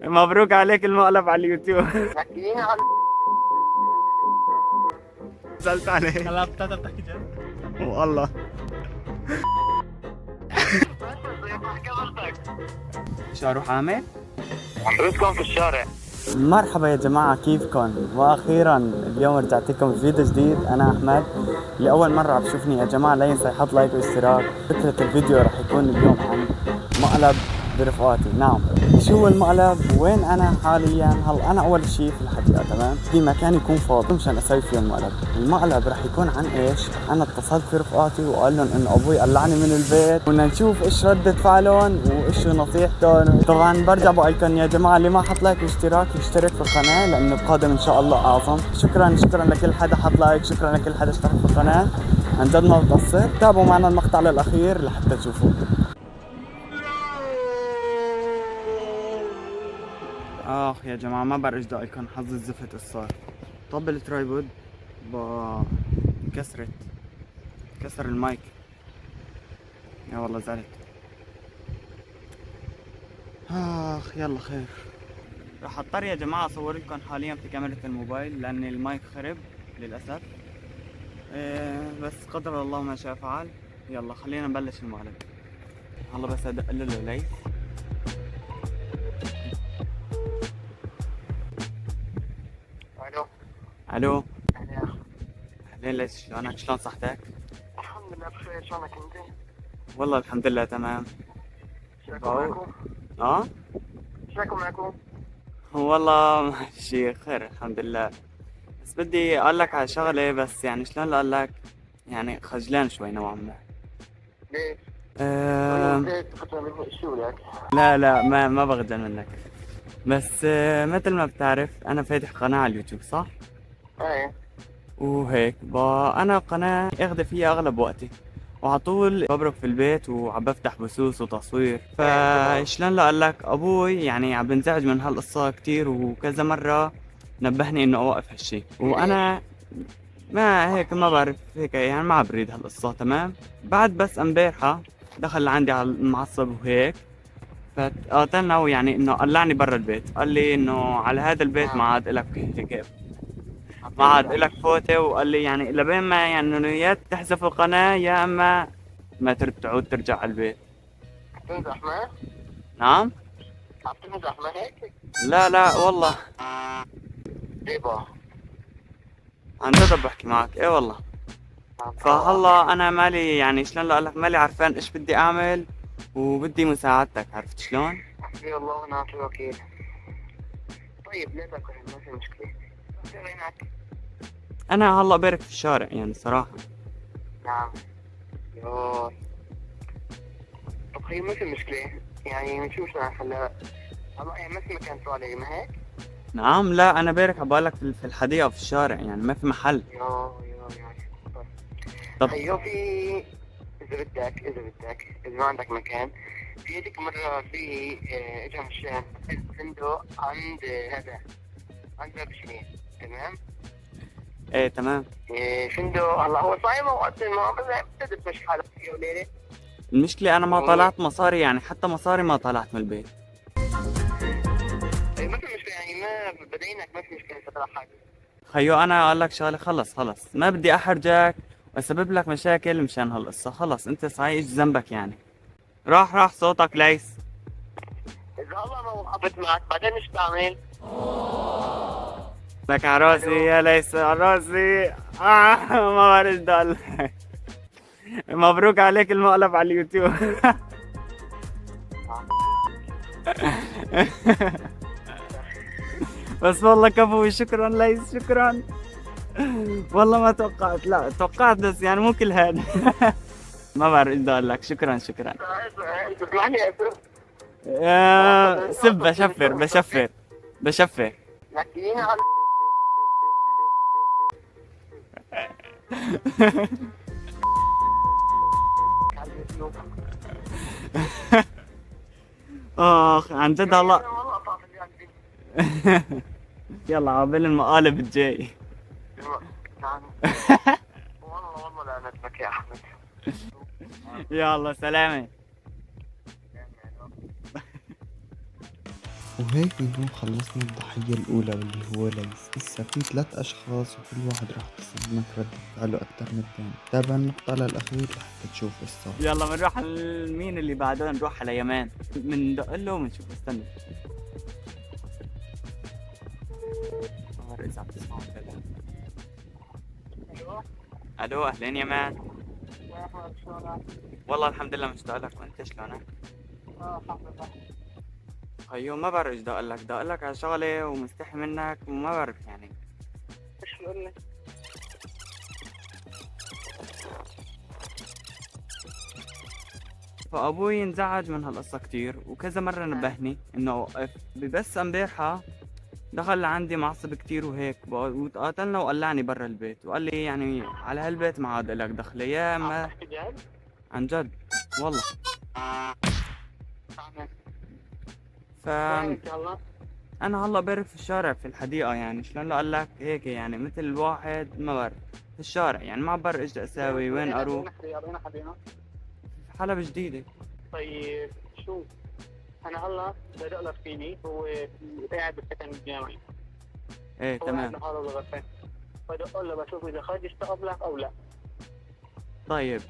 مبروك عليك المقلب على اليوتيوب. نزلت عليه هلا بتقدر تحكي جد؟ والله. شو اروح اعمل؟ عم في الشارع. مرحبا يا جماعة، كيفكم؟ وأخيرا اليوم رجعت لكم بفيديو جديد. أنا أحمد. لأول مرة عم تشوفني يا جماعة لا ينسى يحط لايك واشتراك. فكرة الفيديو رح يكون اليوم عن مقلب برفقاتي. نعم، شو هو المقلب؟ وين أنا حاليا؟ هلا أنا أول شي في الحديقة، تمام؟ في مكان يكون فاضي مشان أسوي فيه المقلب. المقلب رح يكون عن إيش؟ أنا اتصلت في رفقاتي وقال لهم إنه أبوي قلعني من البيت، بدنا نشوف إيش ردة فعلهم وإيش نصيحتهم. طبعا برجع بقول لكم يا جماعة اللي ما حط لايك واشتراك يشترك في القناة، لأنه القادم إن شاء الله أعظم. شكرا لكل حدا حط لايك، شكرا لكل حدا اشترك في القناة. عن جد ما بتقصر. تابعوا معنا المقطع للأخير لحتى تشوفوا. يا جماعة ما بعرف ايش بدي اقول لكم، حظ الزفت صار. طب الترايبود كسرت، كسر المايك. يا والله زعلت. يلا خير. راح اضطر يا جماعة اصور لكم حاليا في كاميرا الموبايل لان المايك خرب للأسف. بس قدر الله ما شاء فعل. يلا خلينا نبلش المقلب. هلا بس ادق له ليس. الو. الو. اهلا. اهلين، ليش شلونك؟ شلون صحتك؟ الحمد لله بخير، شلونك انت؟ والله الحمد لله تمام. شاكو معكم؟ اه شاكو معكم؟ والله ماشي خير الحمد لله. بس بدي اقول لك على شغله، بس يعني شلون اقول لك، يعني خجلان شوي نوعا ما. ليش؟ أه... ليش تخجل مني؟ شو لك؟ لا ما بخجل منك. بس مثل ما بتعرف انا فاتح قناه على اليوتيوب صح؟ ايه. وهيك انا قناه اخذ فيها اغلب وقتي، وعلى طول ببرك في البيت وعم بفتح بثوث وتصوير. فشلون لا اقول لك، ابوي يعني عم بنزعج من هالقصه كتير، وكذا مره نبهني انه اوقف هالشي. ليش؟ وانا ما هيك ما بعرف هيك يعني ما بريد هالقصة. تمام. بعد بس امبارحة دخل لعندي على المعصب وهيك، فقاتلنا ويعني انه قلعني برا البيت. قال لي انه على هذا البيت ما عاد الك هيك، ما عاد الك فوتة. وقال لي يعني لبين ما يعني انه يا تحذف القناة يا اما ما تعود ترجع على البيت. عم تمزح معي؟ نعم. عم تمزح معي هيك؟ لا والله ليه بقى؟ عن جد بحكي معك، ايه والله. اه. فهلا انا مالي يعني شلون اقول لك، مالي عرفان ايش بدي اعمل، وبدي مساعدتك. عرفت شلون؟ حسبي الله ونعم الوكيل. طيب لا تاكل، ما في مشكلة. وينك؟ انا هلا بارك في الشارع يعني صراحة. نعم. يوه. طب هي ما في مشكلة، يعني نشوف شو نخليها. هلا يعني ما في مكان توالي ما هيك؟ نعم لا انا بارك عبالك في الحديقة في الشارع، يعني ما في محل. يو. طب هيو في. إذا ما عندك مكان، في هذيك مرة في إجا مشان فندق عند هذا، عند باب شميل. تمام؟ ايه تمام. فندق هلا هو صايم وقت ما بتقدر تمشي حالك فيه وليلة. المشكلة انا ما طلعت مصاري، يعني حتى مصاري ما طلعت من البيت. ما في مشكلة، يعني ما بدينك، ما في مشكلة تطلع حالك. خيو انا اقول لك شغلة، خلص ما بدي احرجك واسبب لك مشاكل مشان هالقصة. خلص انت صحيح ايش ذنبك يعني؟ راح صوتك ليس. إذا الله ما وقفت معك بعدين إيش تعمل؟ لك عراسي يا ليس عراسي. ما بعرف ايش بدي اقول لك. مبروك عليك المقلب على اليوتيوب. بس والله كفو، شكرا ليس شكرا. والله ما توقعت، لا توقعت بس يعني مو كل هذا. ما بعرف ايش بدي اقول لك. شكرا. اسمعني يا أسر. سب بشفر. لكن على اليوتيوب. عن جد هلا. والله طاف اللي عندي. يلا عقبال المقالب الجاي. نعم. والله لعنتك يا احمد. يلا سلامة. وهيك بنكون خلصنا الضحية الأولى واللي هو ليس. لسه في 3 أشخاص وكل واحد راح تصير منك ردة فعله أكتر من الثاني. تابع المقطع للأخير لحتى تشوف إيش صار. يلا بنروح على مين اللي بعده، نروح على يمان بندق له وبنشوف. استنى إذا عم تسمعوا ولا لا. الو ألو أهلين يمان. يا احمد شلونك؟ والله الحمد لله مشتاق لك، وأنت شلونك؟ الحمد لله. أيوه ما بعرف إيش دق لك على شغلة ومستحي منك وما بعرف يعني. ايش بقول لك؟ فأبوي انزعج من هالقصة كتير وكذا مرة نبهني إنه أوقف. بس امبارحة دخل لعندي معصب كتير وهيك وتقاتلنا وقلعني برا البيت وقال لي يعني على هالبيت ما عاد إلك دخلة يا عم ما. تحكي جد؟ عن جد والله. فاهمك. ف وين انت هلا؟ أنا هلا بعرف في الشارع في الحديقة، يعني شلون لو قال لك هيك يعني مثل الواحد ما بعرف في الشارع، يعني ما بعرف إيش بدي أساوي وين أروح. وين حدينا؟ في حلب جديدة. طيب شوف، انا هلا بدأ لك فيني، هو قاعد بالسكن الجامعي. إيه هو تمام. قاعد لحاله بالغرفة. بدق له بشوف اذا خرج يستقبلك او لا. طيب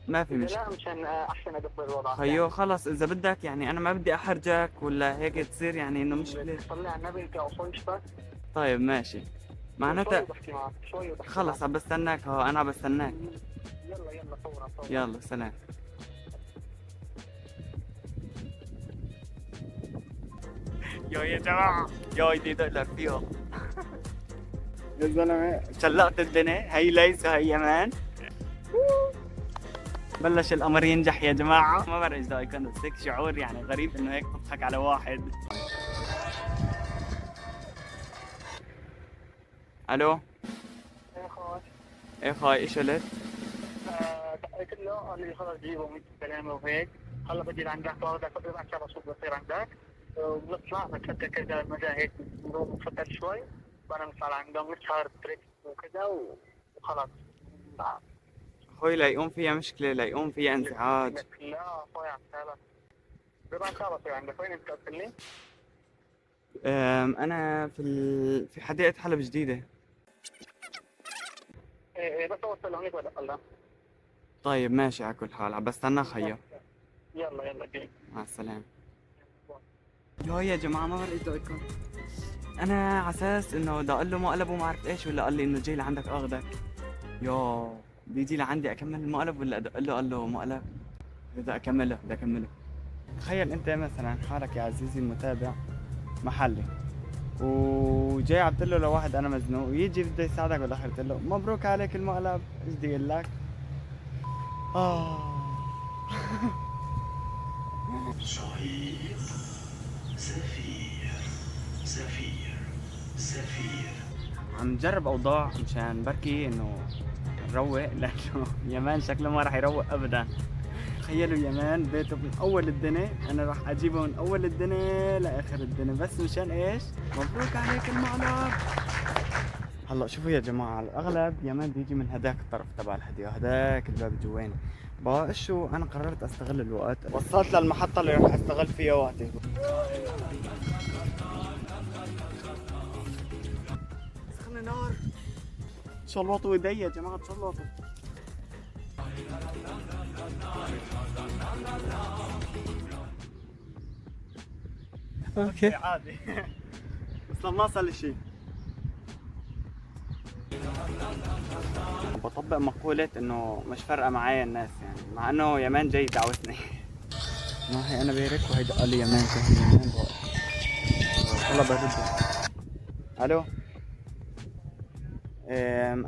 ما في اذا مشكلة لا مشان احسن ادق الوضع. خيو، خلص إذا بدك يعني أنا ما بدي أحرجك ولا هيك تصير يعني إنه مشكلة. صلي على النبي انت اصلا شبك. طيب ماشي شوي معناتها بحكي معك، شوي بحكي خلص عم بستناك. هو أنا عم بستناك. يلا يلا فورا فورا. يلا سلام. يا جماعة يا بدي دقلر فيها. يا زلمة شلقت الدنيا، هي ليس هي يمان. بلش القمر ينجح يا جماعة. ما بعرف ايش ده يكون، بس هيك شعور يعني غريب انه هيك تضحك على واحد. الو يا اخوي ايه خاي ايش قلت؟ دقيت له قال لي خلص جيبه من السلامه وهيك. هلا بجي لعندك باخذك بقدر ان شاء الله صوت بصير عندك وبنطلع بنتفتح كذا المجال هيك بنروح نتفتح شوي وانا نطلع عندهم نسهر تريك وكذا وخلاص. اخوي لا يقوم فيها مشكلة، لا يقوم فيها انزعاج. لا اخوي عم سالك ربع ساعه بصير عندك. وين انت قلت لي؟ انا في حديقة حلب جديدة. ايه بس اوصل لهونيك بدق الله. طيب ماشي على كل حال عم بستنى خيو. يلا يلا جاي. مع السلامة. يا جماعة ما بعرف ايش بدي اقول. انا على اساس انه بدي اقول له مقلب وما عرفت ايش، ولا قال لي انه جاي لعندك اخذك. بيجي لعندي اكمل المقلب ولا ادق له قال له مقلب. بدي اكمله. تخيل انت مثلا حالك يا عزيزي المتابع محلي وجاي عم تقول له لواحد انا مزنوق ويجي بده يساعدك بالاخر تقول له مبروك عليك المقلب. ايش بدي اقول لك؟ صحيح. زفير. عم نجرب اوضاع مشان بركي انه نروق، لانه يمان شكله ما راح يروق ابدا. تخيلوا يمان بيته من اول الدنيا، انا راح اجيبه من اول الدنيا لاخر الدنيا بس مشان ايش؟ مبروك عليك المقلب. هلا شوفوا يا جماعه، على الاغلب يمان بيجي من هداك الطرف تبع الحديقه، هداك الباب الجواني. بقى شو انا قررت استغل الوقت، وصلت للمحطه اللي راح استغل فيها وقتي. سخن نار. تشلوطوا ايدي يا جماعه تشلوطوا. اوكي عادي. بس ما صار لي شيء. بطبق مقولة انه مش فارقة معايا الناس، يعني مع انه يمان جاي دعوتني. ما هي انا بيرك وهي دق لي يمان والله برد. الو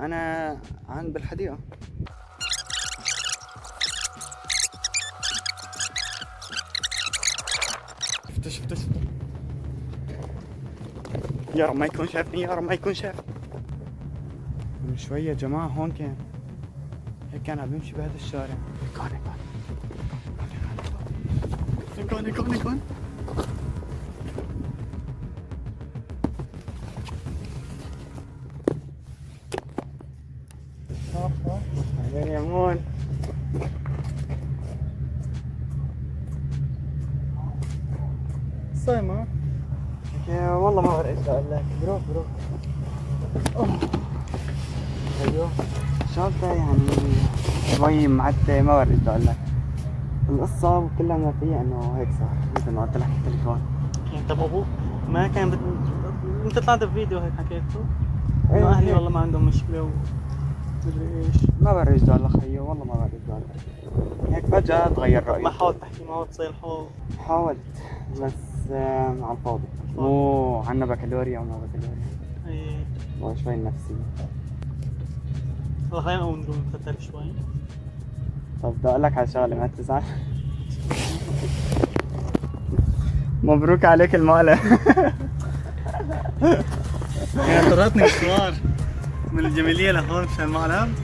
انا عند بالحديقة. شفت يا رب ما يكون شافني، يا رب ما يكون شافني. من شوية يا جماعة هون كان هيك كان عم يمشي بهذا الشارع. كون يا يمون. صايمة يا والله ما بعرف ايش اقول لك. بروح ايوه شغلتها يعني شوي معتة، ما بعرف ايش اقول لك. القصة كلها ما فيها انه هيك صار مثل ما قلت لك التليفون. طب ابوك ما كان انت طلعت بفيديو هيك حكيته إيه انه اهلي هيك. والله ما عندهم مشكله ومدري ايش. ما بعرف ايش اقول لك خيو، والله ما بعرف ايش اقول لك. هيك فجأة تغير رأيي. ما حاولت تحكي معه تصيلحه؟ حاولت بس على الفاضي. مو عنا بكالوريا وما بكالوريا. ايه وشوي نفسية. والله خلينا نقوم نروح نفتر شوي. طب بدي اقول لك على شغلة ما تزعل. مبروك عليك المقلة. يعني طردتني مشوار من الجمالية لهون مشان المعلم.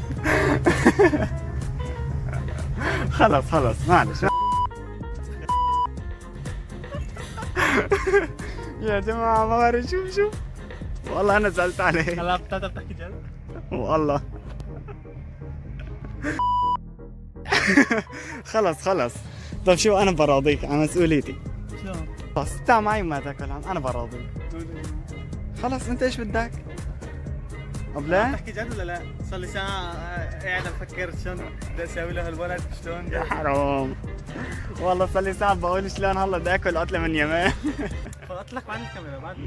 خلص معلش. يا جماعة ما بعرف شوف والله أنا زعلت عليك هلا بتقدر تحكي جد؟ والله. خلص. طيب شو أنا براضيك على مسؤوليتي. شلون؟ خلص تعال معي وما تاكل هم، أنا براضيك. خلص أنت إيش بدك؟ طب لا؟ تحكي جد ولا لا؟ صار لي ساعة قاعد افكر شلون بدي اسوي له هالولد شلون. يا حرام والله صار لي ساعة بقول شلون هلا بدي آكل قتلة من يمين. فقلت لك بعد الكاميرا بعد.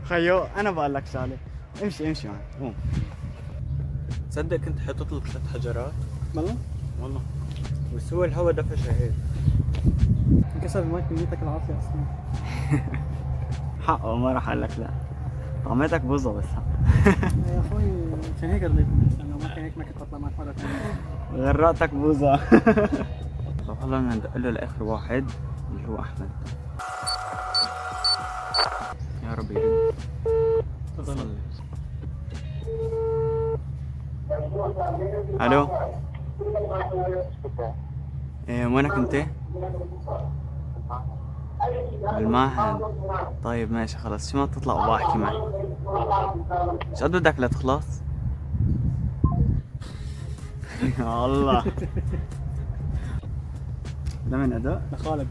خيو أنا بقول لك شغلة، امشي معي قوم. تصدق كنت حاطط لك 3 حجرات؟ والله بس هو الهوا دفش هيك. انكسر المايك كميتك العافية اصلا. حقه ما راح اقول لك لا. طعمتك بوظة بس. يا اخوي عشان هيك رضيت لو ما كان هيك ما كنت بطلع معك مرة ثانية. غرقتك بوظة. طب هلا بدنا ندق له لاخر واحد اللي هو احمد. يا رب يرد. تفضل. الو ايه وينك انت؟ بالمعهد. طيب ماشي خلص، شو ما تطلع وبحكي معي. ايش قد بدك لتخلص؟ يا الله. ده من اداء؟ دخالك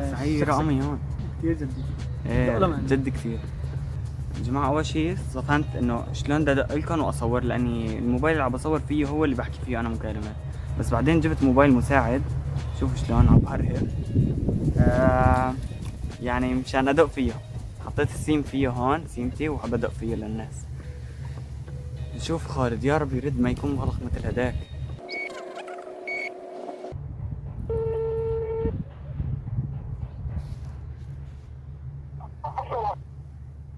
هي رقمي هون. كثير جدي. ايه لا، لا. جد كثير. يا جماعة أول شي صفنت إنه شلون بدي أدق لكم وأصور، لأني الموبايل اللي عم بصور فيه هو اللي بحكي فيه أنا مكالمات، بس بعدين جبت موبايل مساعد. شوفوا شلون عم بهرهر. يعني مشان أدق فيه حطيت السيم فيه هون، سيمتي، وحب أدق فيه للناس. شوف خالد يا رب يرد ما يكون غلط مثل هداك.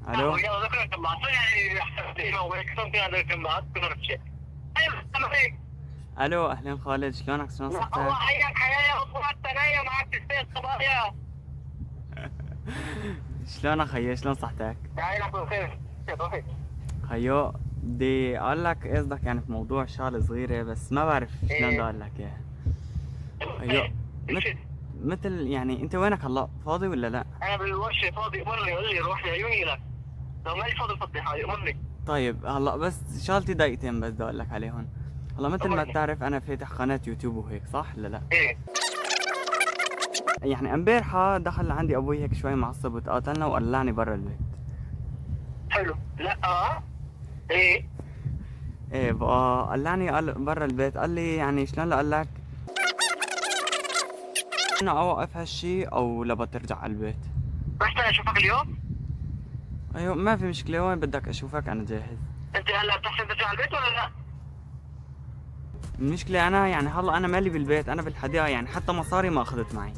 الو الو اهلين خالد، شلونك؟ شلون صحتك؟ الله حياك حياة أخوات تنايا معك في البيت صبايا. شلونك خيي؟ شلون صحتك؟ تعالك بالخير. خيو بدي اقول لك قصدك يعني في موضوع شغله صغيره، بس ما بعرف شلون بدي اقول لك اياها. خيو مثل يعني انت وينك هلا؟ فاضي ولا لا؟ أنا بالورشة فاضي، أمرني قول لي روح لعيوني لك. لو مالي فاضي فضي حالي أمرني. طيب هلا بس شغلتي دقيقتين بس بدي اقول لك عليهم. هلا مثل ما بتعرف انا فاتح قناه يوتيوب وهيك صح ولا لا؟ إيه. يعني امبارحه دخل لعندي ابوي هيك شوي معصب وتقاتلنا وقلعني برا البيت. حلو. لا إيه. ايه بقى قلعني برا البيت، قال لي يعني شلون اقول لك انا اوقف هالشي او لبا ترجع على البيت. رحت أنا أشوفك اليوم؟ ايوه ما في مشكله، وين بدك اشوفك؟ انا جاهز. أنت هلا بتحسن ترجع على البيت ولا لا؟ المشكله انا يعني هلا انا مالي بالبيت، انا بالحديقه، يعني حتى مصاري ما اخذت معي.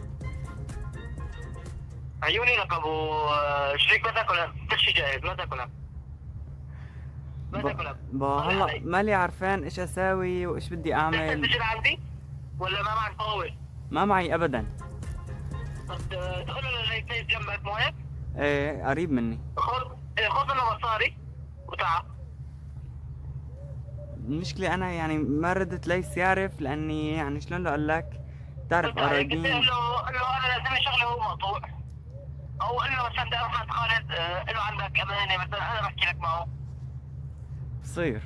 عيوني لك أبو شريك، ما تاكلها كل شيء جاهز، ما تاكلها. ما تاكلها. هلا مالي عارفان ايش اساوي وايش بدي اعمل. تجي لعندي ولا ما معك طاول؟ ما معي ابدا. بس تقول له اللي جنبك مو هيك؟ ايه قريب مني. خذ منه مصاري وتعال. المشكلة أنا يعني ما ردت ليس يعرف، لأني يعني شلون اقول لك تعرف قرايبين. قلت له أنا لازمني شغلة هو مقطوع، أو قل له مثلا بدي أروح عند خالد له عندك أمانة مثلا، أنا بحكي لك معه. بصير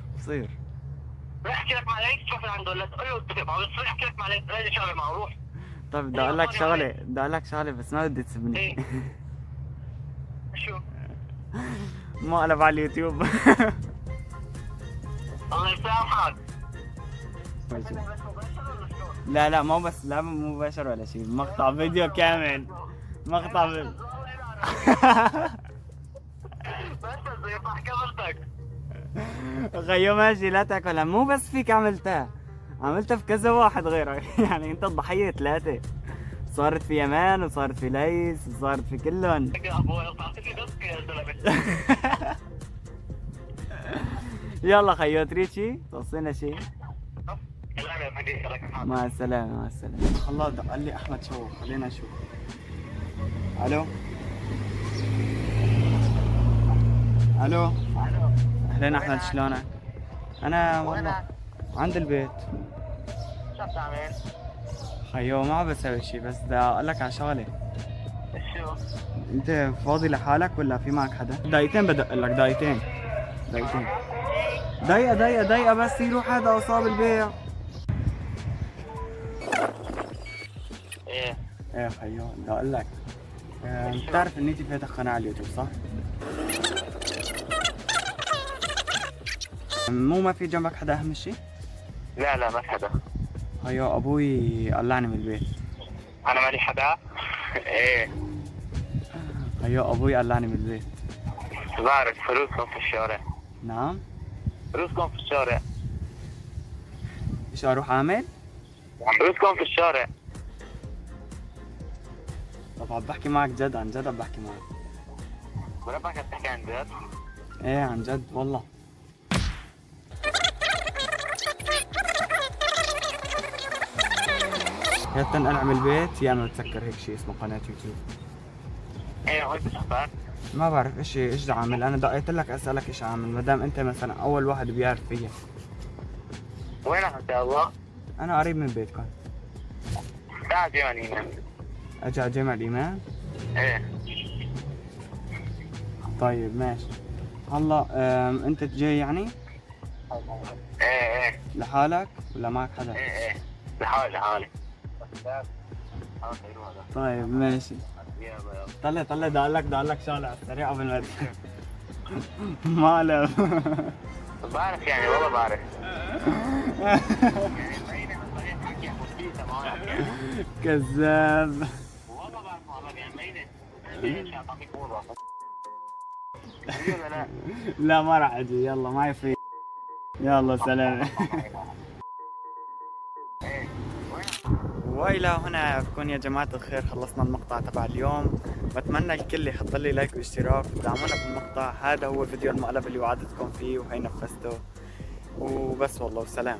روح احكي لك مع ليس تروح لعنده، ولا تقول له اتفق معه، بس روح احكي لك مع ليس لازم شغلة معه، روح. طيب بدي أقول لك شغلة بس ما بدي تسبني. إيه؟ مقلب على اليوتيوب. الله يسامحك. لا لا مو بس، لا مو مباشر ولا شيء، مقطع فيديو كامل. مقطع فيديو. بس زي ما حكمتك. خيو ماشي لا تاكلها، مو بس فيك عملتها، عملتها في كذا واحد غيرك. يعني انت الضحية 3، صارت في يمان وصارت في ليس وصارت في كلهم. يلا خيو تريد شي؟ توصينا شي؟ مع السلامة مع السلامة. الله دق لي أحمد شو، خلينا نشوف. ألو ألو. أهلين أحمد، شلونك؟ أنا والله عند البيت. شو بتعمل؟ خيو ما عم بسوي شي، بس بدي أقول لك على شغلة. شو؟ أنت فاضي لحالك ولا في معك حدا؟ دقيقتين بدق لك، دقيقتين. دقيقة بس يروح هذا أصاب البيع. ايه خيو بدي اقول لك، بتعرف ان انت فاتح قناة على اليوتيوب صح؟ مو ما في جنبك حدا اهم شيء؟ لا ما في حدا. خيو ابوي قلعني من البيت. انا مالي حدا؟ ايه خيو ابوي قلعني من البيت. بعرف فلوسكم في الشارع. نعم؟ فلوسكم في الشارع. ايش اروح اعمل؟ فلوسكم في الشارع. طب عم بحكي معك جد، عن جد عم بحكي معك. بربعك عم تحكي عن جد؟ ايه عن جد والله. يا تنقلع من البيت يا ما بتسكر هيك شيء اسمه قناة يوتيوب. ايه هون بتخبر؟ ما بعرف ايش بدي اعمل، انا دقيت لك اسالك ايش اعمل، ما دام انت مثلا اول واحد بيعرف فيا. وينك ان شاء الله؟ انا قريب من بيتكم. تعال جيب الايمان. اجي على جامع الايمان؟ ايه طيب ماشي. هلا انت جاي يعني ايه لحالك ولا معك حدا؟ ايه لحالي. طيب ماشي. طلع بدي اقول لك شغله على السريع قبل ما مقلب. بعرف يعني والله بعرف. كذاب. والله بعرف والله يعني مينة. اعطيك وضع. لا لا ما راح اجي، يلا معي في. يلا سلام. والى هنا بكون يا جماعة الخير خلصنا المقطع تبع اليوم. بتمنى الكل يحط لي لايك واشتراك ودعمونا بالمقطع. هذا هو فيديو المقلب اللي وعدتكم فيه وهي نفذته وبس والله، وسلام.